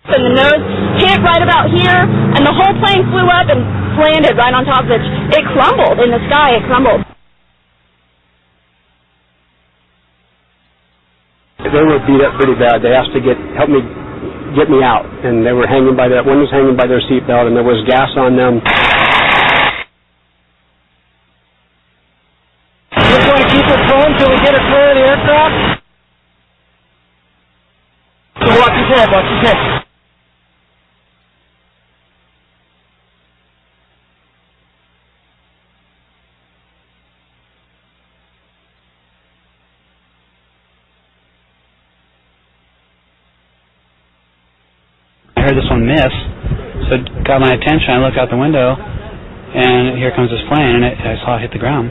And the nose hit right about here, and the whole plane flew up and landed right on top of it. It crumbled in the sky. It crumbled. They were beat up pretty bad. They asked to help me get me out, and they were hanging by one was hanging by their seatbelt, and there was gas on them. Just want to keep her prone until we get her clear of the aircraft. So watch his head, watch his head. I heard this one miss, so it got my attention. I look out the window, and here comes this plane, and I saw it hit the ground.